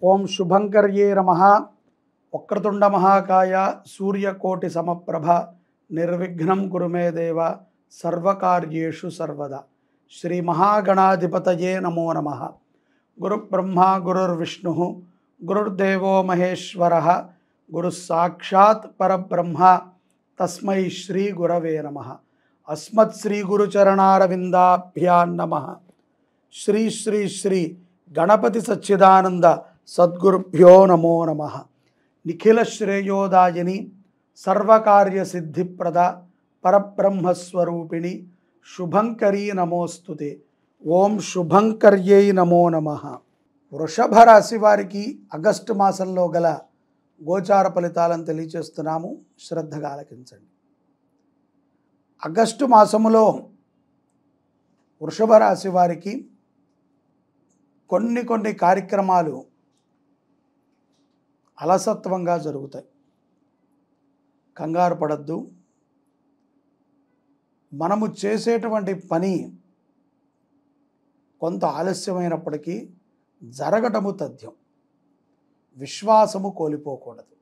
ఓం శుభంకర్యే నమః. వక్రతుండ మహాకాయ సూర్యకోటి సమప్రభ నిర్విఘ్నం కురు మే దేవ సర్వకార్యేషు సర్వదా. శ్రీ మహాగణాధిపతయే నమో నమః. గురుబ్రహ్మ గురుర్విష్ణు గురుర్దేవో మహేశ్వరః గురుః సాక్షాత్ పరబ్రహ్మ తస్మై శ్రీ గురవే నమః. అస్మత్ శ్రీ గురుచరణారవిందాభ్యాం నమః. శ్రీ శ్రీ శ్రీ గణపతి సచ్చిదానంద సద్గురుభ్యో నమో నమః. నిఖిల శ్రేయోదాయిని సర్వకార్య సిద్ధిప్రద పరబ్రహ్మస్వరూపిణి శుభంకరీ నమోస్తుతే. ఓం శుభంకర్యై నమో నమః. వృషభ రాశి వారికి ఆగస్టు మాసంలో గల గోచార ఫలితాలను తెలియచేస్తున్నాము, శ్రద్ధగా ఆలకించండి. ఆగస్టు మాసములో వృషభ రాశి వారికి కొన్ని కార్యక్రమాలు అలసత్వంగా జరుగుతాయి. కంగారు పడద్దు. మనము చేసేటువంటి పని కొంత ఆలస్యమైనప్పటికీ జరగటము తథ్యం. విశ్వాసము కోల్పోకూడదు.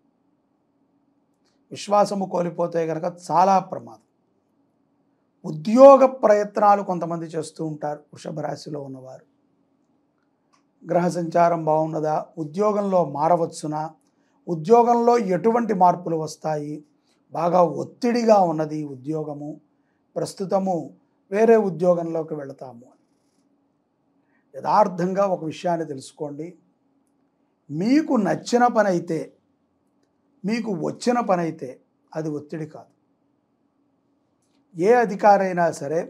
విశ్వాసము కోల్పోతే కనుక చాలా ప్రమాదం. ఉద్యోగ ప్రయత్నాలు కొంతమంది చేస్తూ ఉంటారు. వృషభ రాశిలో ఉన్నవారు గ్రహ సంచారం బాగున్నదా, ఉద్యోగంలో మారవచ్చునా, ఉద్యోగంలో ఎటువంటి మార్పులు వస్తాయి, బాగా ఒత్తిడిగా ఉన్నది ఉద్యోగము, ప్రస్తుతము వేరే ఉద్యోగంలోకి వెళతాము అని యథార్థంగా ఒక విషయాన్ని తెలుసుకోండి. మీకు నచ్చిన పని అయితే, మీకు వచ్చిన పని అయితే అది ఒత్తిడి కాదు. ఏ అధికారైనా సరే,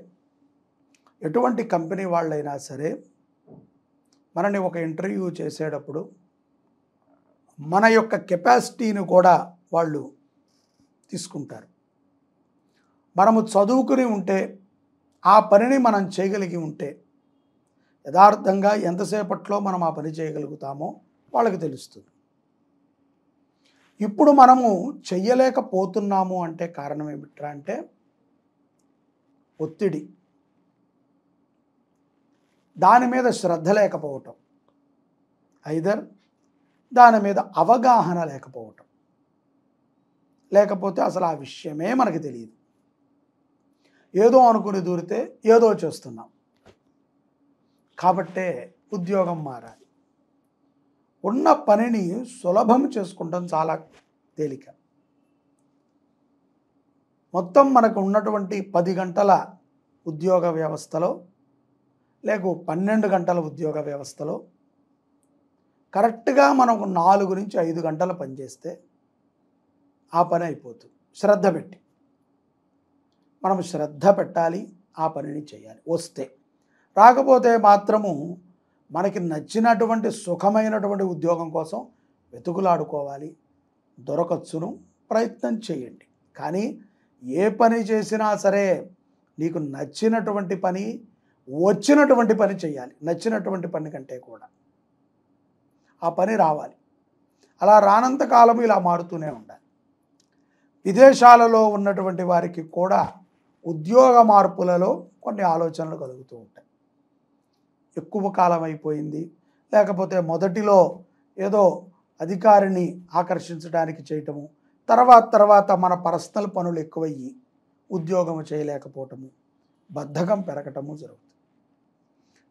ఎటువంటి కంపెనీ వాళ్ళైనా సరే మనని ఒక ఇంటర్వ్యూ చేసేటప్పుడు మన యొక్క కెపాసిటీని కూడా వాళ్ళు తీసుకుంటారు. మనము చదువుకుని ఉంటే, ఆ పనిని మనం చేయగలిగి ఉంటే యథార్థంగా ఎంతసేపట్లో మనం ఆ పని చేయగలుగుతామో వాళ్ళకి తెలుస్తుంది. ఇప్పుడు మనము చెయ్యలేకపోతున్నాము అంటే కారణం ఏమిట్రా అంటే ఒత్తిడి, దాని మీద శ్రద్ధ లేకపోవటం, ఐదర్ దాని మీద అవగాహన లేకపోవటం, లేకపోతే అసలు ఆ విషయమే మనకి తెలియదు. ఏదో అనుకుని దూరితే ఏదో చేస్తున్నాం. కాబట్టే ఉద్యోగం మారాలి. ఉన్న పనిని సులభం చేసుకుంటాం చాలా తేలిక. మొత్తం మనకు ఉన్నటువంటి 10 గంటల ఉద్యోగ వ్యవస్థలో, లేక 12 గంటల ఉద్యోగ వ్యవస్థలో కరెక్ట్గా మనం 4 నుంచి 5 గంటలు పనిచేస్తే ఆ పని అయిపోతుంది. శ్రద్ధ పెట్టి మనం శ్రద్ధ పెట్టాలి, ఆ పనిని చేయాలి. వస్తే, రాకపోతే మాత్రము మనకి నచ్చినటువంటి సుఖమైనటువంటి ఉద్యోగం కోసం వెతుకులాడుకోవాలి. దొరకచ్చును, ప్రయత్నం చేయండి. కానీ ఏ పని చేసినా సరే నీకు నచ్చినటువంటి పని, వచ్చినటువంటి పని చేయాలి. నచ్చినటువంటి పని కంటే కూడా ఆ పని రావాలి. అలా రానంత కాలం ఇలా మారుతూనే ఉండాలి. విదేశాలలో ఉన్నటువంటి వారికి కూడా ఉద్యోగ మార్పులలో కొన్ని ఆలోచనలు కలుగుతూ ఉంటాయి. ఎక్కువ కాలం అయిపోయింది, లేకపోతే మొదటిలో ఏదో అధికారిని ఆకర్షించడానికి చేయటము, తర్వాత మన పర్సనల్ పనులు ఎక్కువయ్యి ఉద్యోగం చేయలేకపోవటము, బద్ధకం పెరగటము జరుగుతుంది.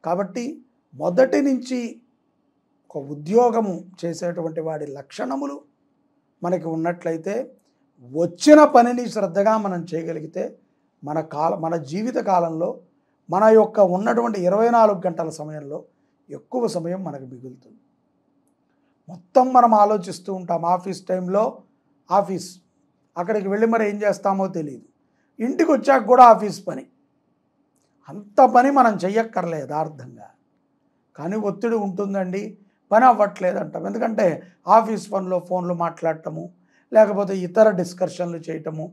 కాబట్టి మొదటి నుంచి ఒక ఉద్యోగము చేసేటువంటి వాడి లక్షణములు మనకి ఉన్నట్లయితే, వచ్చిన పనిని శ్రద్ధగా మనం చేయగలిగితే మన జీవిత కాలంలో మన యొక్క ఉన్నటువంటి 24 గంటల సమయంలో ఎక్కువ సమయం మనకు మిగులుతుంది. మొత్తం మనం ఆలోచిస్తూ ఉంటాం. ఆఫీస్ టైంలో ఆఫీస్, అక్కడికి వెళ్ళి మరి ఏం చేస్తామో తెలియదు. ఇంటికి వచ్చాక కూడా ఆఫీస్ పని. అంత పని మనం చెయ్యక్కర్లేదు యథార్థంగా. కానీ ఒత్తిడి ఉంటుందండి, పని అవ్వట్లేదు అంటాం. ఎందుకంటే ఆఫీస్ పనిలో ఫోన్లు మాట్లాడటము, లేకపోతే ఇతర డిస్కషన్లు చేయటము,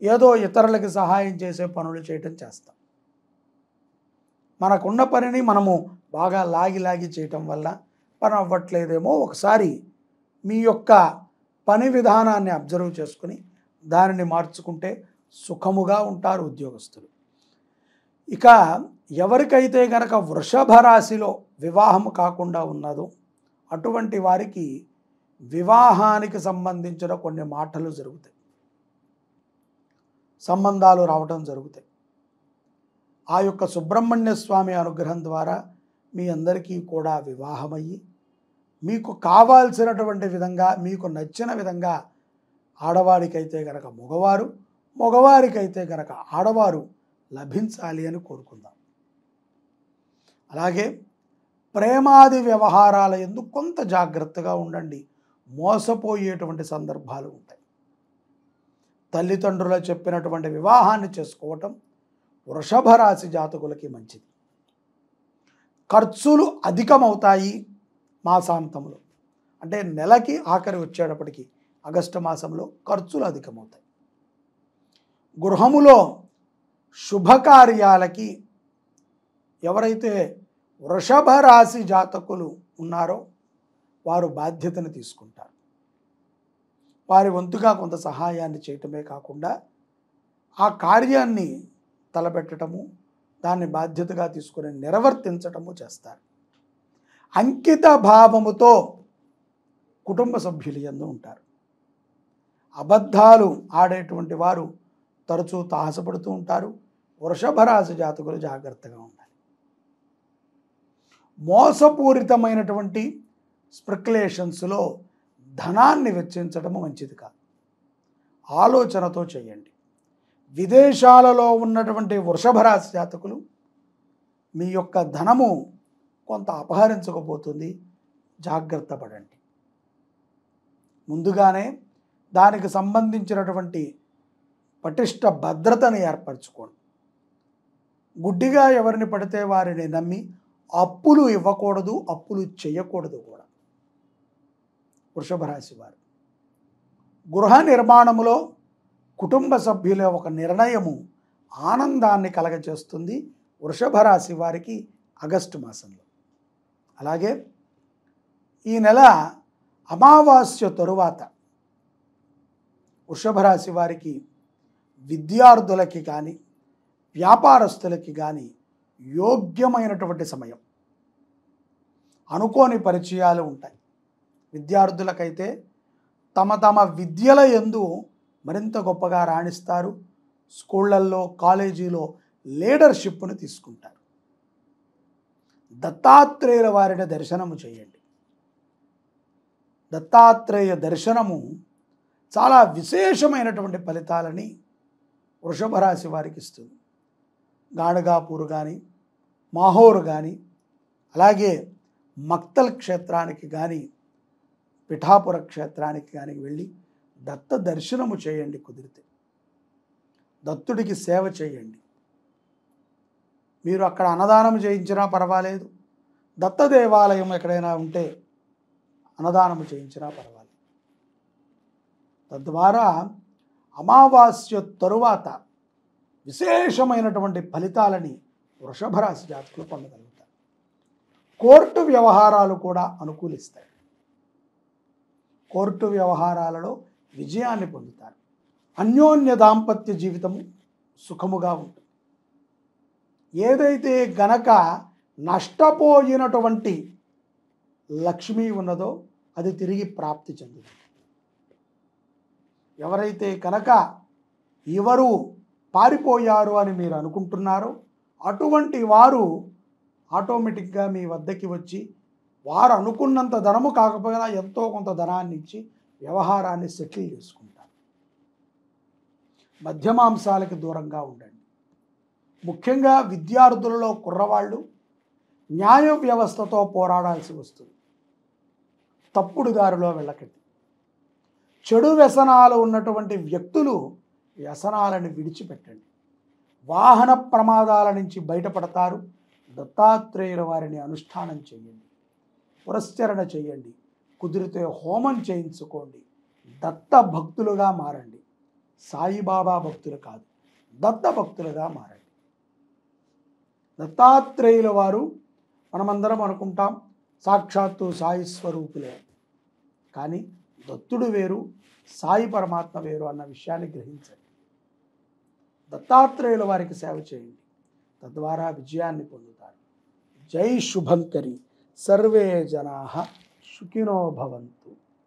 ఏదో ఇతరులకి సహాయం చేసే పనులు చేయటం చేస్తాం. మనకున్న పనిని మనము బాగా లాగి చేయటం వల్ల పని అవ్వట్లేదేమో ఒకసారి మీ యొక్క పని విధానాన్ని అబ్జర్వ్ చేసుకుని దానిని మార్చుకుంటే సుఖముగా ఉంటారు ఉద్యోగస్తులు. ఇక ఎవరికైతే గనక వృషభ రాశిలో వివాహం కాకుండా ఉన్నదో అటువంటి వారికి వివాహానికి సంబంధించిన కొన్ని మాటలు జరుగుతాయి, సంబంధాలు రావటం జరుగుతాయి. ఆ యొక్క సుబ్రహ్మణ్య స్వామి అనుగ్రహం ద్వారా మీ అందరికీ కూడా వివాహమయ్యి మీకు కావాల్సినటువంటి విధంగా, మీకు నచ్చిన విధంగా ఆడవారికైతే గనక మగవారు, మగవారికైతే గనక ఆడవారు లభించాలి అని కోరుకుందాం. అలాగే ప్రేమాది వ్యవహారాల యందు కొంత జాగ్రత్తగా ఉండండి, మోసపోయేటువంటి సందర్భాలు ఉంటాయి. తల్లిదండ్రులు చెప్పినటువంటి వివాహాన్ని చేసుకోవటం వృషభ రాశి జాతకులకి మంచిది. ఖర్చులు అధికమవుతాయి మాసాంతంలో, అంటే నెలకి ఆఖరి వచ్చేటప్పటికి ఆగస్టు మాసంలో ఖర్చులు అధికమవుతాయి. గృహములో శుభకార్యాలకి ఎవరైతే వృషభ రాశి జాతకులు ఉన్నారో వారు బాధ్యతను తీసుకుంటారు. వారి వంతుగా కొంత సహాయాన్ని చేయటమే కాకుండా ఆ కార్యాన్ని తలపెట్టడము, దాన్ని బాధ్యతగా తీసుకుని నిర్వర్తించటము చేస్తారు. అంకిత భావముతో కుటుంబ సభ్యులు యందు ఉంటారు. అబద్ధాలు ఆడేటువంటి వారు తరచూ తాహసపడుతూ ఉంటారు. వృషభ రాశి జాతకులు జాగ్రత్తగా ఉండాలి. మోసపూరితమైనటువంటి స్పెక్యులేషన్స్లో ధనాన్ని వెచ్చించడము మంచిది కాదు, ఆలోచనతో చేయండి. విదేశాలలో ఉన్నటువంటి వృషభ రాశి జాతకులు మీ యొక్క ధనము కొంత అపహరించకపోతుంది, జాగ్రత్త పడండి. ముందుగానే దానికి సంబంధించినటువంటి పటిష్ట భద్రతను ఏర్పరచుకోండి. గుడ్డిగా ఎవరిని పడితే వారిని నమ్మి అప్పులు ఇవ్వకూడదు, అప్పులు చేయకూడదు కూడా. వృషభ రాశి వారు గృహ నిర్మాణములో కుటుంబ సభ్యుల ఒక నిర్ణయము ఆనందాన్ని కలగజేస్తుంది వృషభ రాశి వారికి ఆగస్టు మాసంలో. అలాగే ఈ నెల అమావాస్య తరువాత వృషభ రాశి వారికి విద్యార్థులకి కానీ వ్యాపారస్తులకి కానీ యోగ్యమైనటువంటి సమయం. అనుకోని పరిచయాలు ఉంటాయి. విద్యార్థులకైతే తమ తమ విద్యల యందు మరింత గొప్పగా రాణిస్తారు. స్కూళ్ళల్లో, కాలేజీలో లీడర్షిప్ను తీసుకుంటారు. దత్తాత్రేయుల వారిని దర్శనము చేయండి. దత్తాత్రేయ దర్శనము చాలా విశేషమైనటువంటి ఫలితాలని వృషభ రాశి వారికి ఇస్తుంది. గాణగాపూర్ కానీ, మాహోర్ కానీ, అలాగే మక్తల్ క్షేత్రానికి కానీ, పిఠాపుర క్షేత్రానికి కానీ వెళ్ళి దత్త దర్శనము చేయండి. కుదిరితే దత్తుడికి సేవ చేయండి. మీరు అక్కడ అన్నదానం చేయించినా పర్వాలేదు, దత్త దేవాలయం ఎక్కడైనా ఉంటే అన్నదానం చేయించినా పర్వాలేదు. తద్వారా అమావాస్య తరువాత విశేషమైనటువంటి ఫలితాలని వృషభ రాశి జాతకులు పొందగలుగుతారు. కోర్టు వ్యవహారాలు కూడా అనుకూలిస్తాయి. కోర్టు వ్యవహారాలలో విజయాన్ని పొందుతారు. అన్యోన్య దాంపత్య జీవితము సుఖముగా ఉంటుంది. ఏదైతే గనక నష్టపోయినటువంటి లక్ష్మి ఉన్నదో అది తిరిగి ప్రాప్తి చెందుతుంది. ఎవరైతే కనుక ఎవరు పారిపోయారు అని మీరు అనుకుంటున్నారో అటువంటి వారు ఆటోమేటిక్గా మీ వద్దకి వచ్చి వారు అనుకున్నంత ధనము కాకపోయినా ఎంతో కొంత ధనాన్ని ఇచ్చి వ్యవహారాన్ని సెటిల్ చేసుకుంటారు. మధ్యమాంసాలకి దూరంగా ఉండండి. ముఖ్యంగా విద్యార్థులలో కుర్రవాళ్ళు న్యాయ వ్యవస్థతో పోరాడాల్సి వస్తుంది. తప్పుడు దారిలో వెళ్ళకండి. చెడు వ్యసనాలు ఉన్నటువంటి వ్యక్తులు వ్యసనాలను విడిచిపెట్టండి. వాహన ప్రమాదాల నుంచి బయటపడతారు. దత్తాత్రేయుల వారిని అనుష్ఠానం చేయండి, పురస్చరణ చేయండి, కుదిరితే హోమం చేయించుకోండి. దత్త భక్తులుగా మారండి. సాయిబాబా భక్తులు కాదు, దత్త భక్తులుగా మారండి. దత్తాత్రేయుల వారు మనమందరం అనుకుంటాం సాక్షాత్తు సాయి స్వరూపులే, కానీ దత్తుడు వేరు, సాయి పరమాత్మ వేరు అన్న విషయాన్ని గ్రహించండి. దత్తాత్రేయుల వారికి సేవ చేయండి, తద్వారా విజయాన్ని పొందుతారు. జై శుభంకరి. సర్వే జనాః సుఖినో భవంతు.